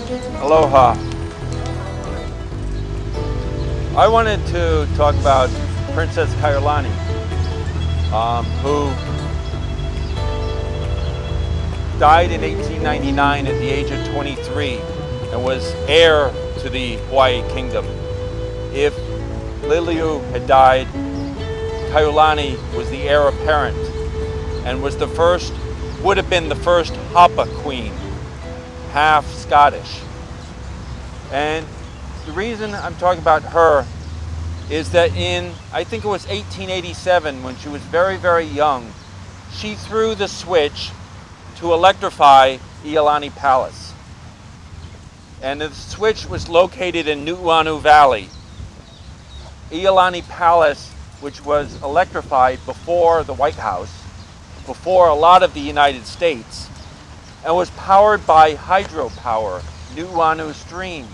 Aloha. I wanted to talk about Princess Kaiulani, who died in 1899 at the age of 23 and was heir to the Hawaii Kingdom. If Lili'u had died, Kaiulani was the heir apparent and was would have been the first Hapa queen, half Scottish. And the reason I'm talking about her is that I think it was 1887, when she was very, very young, she threw the switch to electrify Iolani Palace. And the switch was located in Nu'uanu Valley. Iolani Palace, which was electrified before the White House, before a lot of the United States, and was powered by hydropower, Nu'uanu Stream.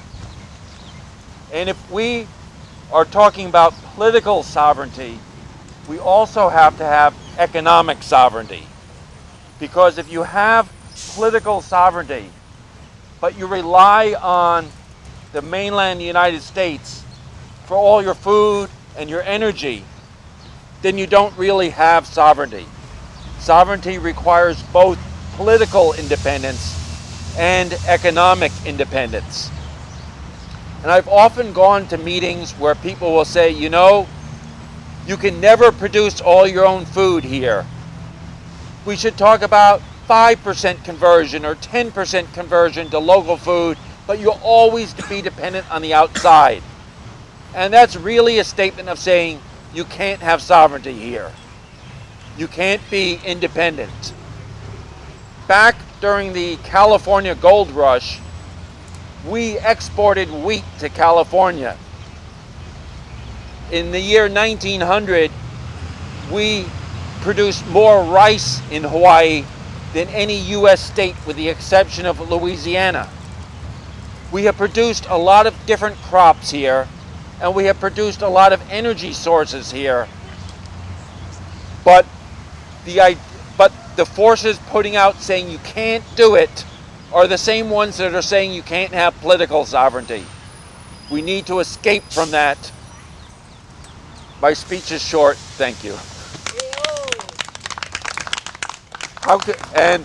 And if we are talking about political sovereignty, we also have to have economic sovereignty. Because if you have political sovereignty, but you rely on the mainland United States for all your food and your energy, then you don't really have sovereignty. Sovereignty requires both political independence and economic independence. And I've often gone to meetings where people will say, you know, you can never produce all your own food here. We should talk about 5% conversion or 10% conversion to local food, but you'll always be dependent on the outside. And that's really a statement of saying you can't have sovereignty here. You can't be independent. Back during the California gold rush, we exported wheat to California. In the year 1900, we produced more rice in Hawaii than any U.S. state with the exception of Louisiana. We have produced a lot of different crops here, and we have produced a lot of energy sources here. But the forces putting out saying you can't do it are the same ones that are saying you can't have political sovereignty. We need to escape from that. My speech is short. Thank you. And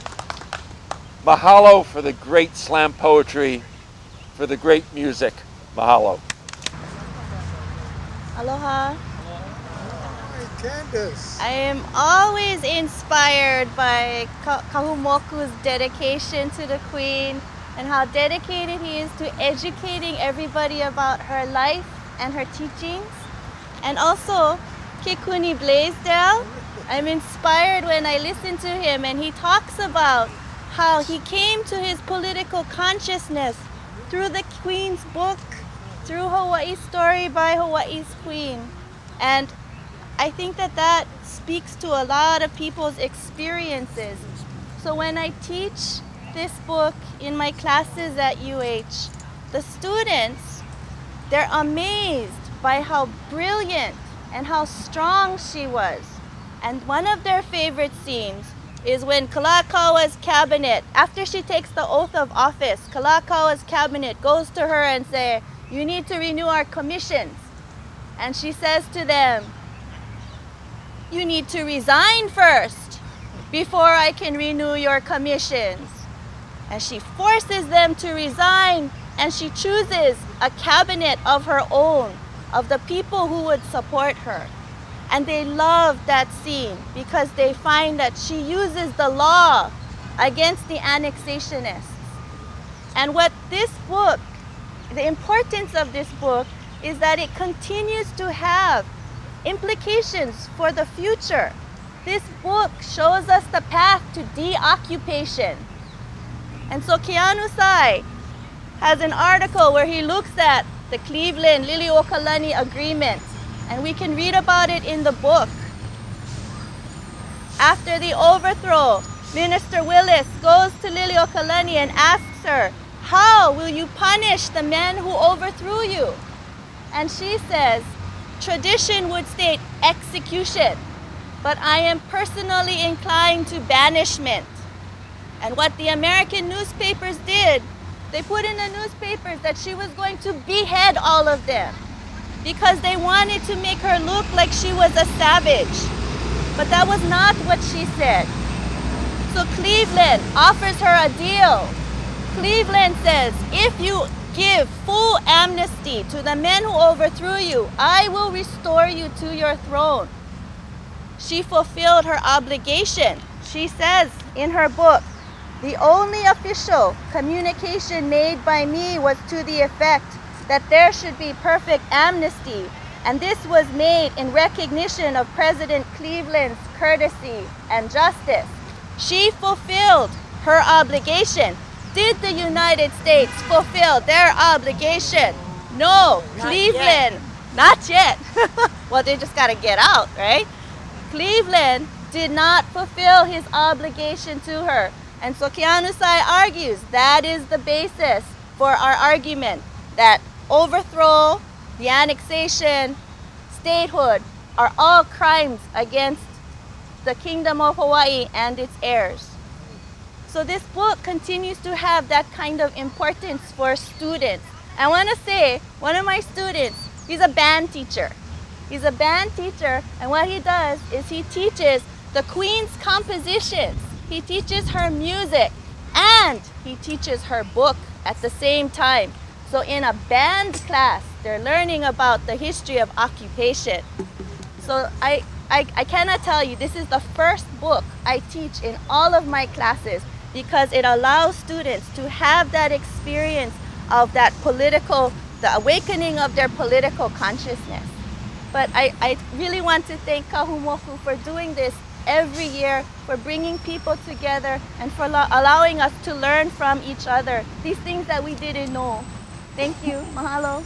mahalo for the great slam poetry, for the great music. Mahalo. Aloha. Hi, Candace. I am always inspired by Kahumoku's dedication to the Queen and how dedicated he is to educating everybody about her life and her teachings. And also, Kekuni Blaisdell, I'm inspired when I listen to him and he talks about how he came to his political consciousness through the Queen's book, through Hawaii's Story by Hawaii's Queen. And I think that speaks to a lot of people's experiences. So when I teach this book in my classes at UH, the students, they're amazed by how brilliant and how strong she was. And one of their favorite scenes is when Kalakaua cabinet, after she takes the oath of office, Kalakaua's cabinet goes to her and say, you need to renew our commissions. And she says to them, you need to resign first before I can renew your commissions. And she forces them to resign, and she chooses a cabinet of her own, of the people who would support her. And they love that scene because they find that she uses the law against the annexationists. And what this book, the importance of this book is that it continues to have implications for the future. This book shows us the path to deoccupation. And so Keanu Sai has an article where he looks at the Cleveland Lili'u Agreement, and we can read about it in the book. After the overthrow, Minister Willis goes to Lili'uokalani and asks her, how will you punish the men who overthrew you? And she says, tradition would state execution, but I am personally inclined to banishment. And what the American newspapers did They put in the newspapers that she was going to behead all of them because they wanted to make her look like she was a savage. But that was not what she said. So Cleveland offers her a deal. Cleveland says, if you give full amnesty to the men who overthrew you, I will restore you to your throne. She fulfilled her obligation. She says in her book, the only official communication made by me was to the effect that there should be perfect amnesty, and this was made in recognition of President Cleveland's courtesy and justice. She fulfilled her obligation. Did the United States fulfill their obligation? No. Cleveland, not yet. Well, they just got to get out, right? Cleveland did not fulfill his obligation to her. And so Keanusai argues that is the basis for our argument that overthrow, the annexation, statehood are all crimes against the Kingdom of Hawaii and its heirs. So this book continues to have that kind of importance for students. I want to say, one of my students, he's a band teacher. He's a band teacher, and what he does is he teaches the Queen's compositions. He teaches her music, and he teaches her book at the same time. So in a band class, they're learning about the history of occupation. So I cannot tell you, this is the first book I teach in all of my classes because it allows students to have that experience of that political, the awakening of their political consciousness. But I really want to thank Kahumoku for doing this every year, for bringing people together and for allowing us to learn from each other, these things that we didn't know. Thank you. Mahalo.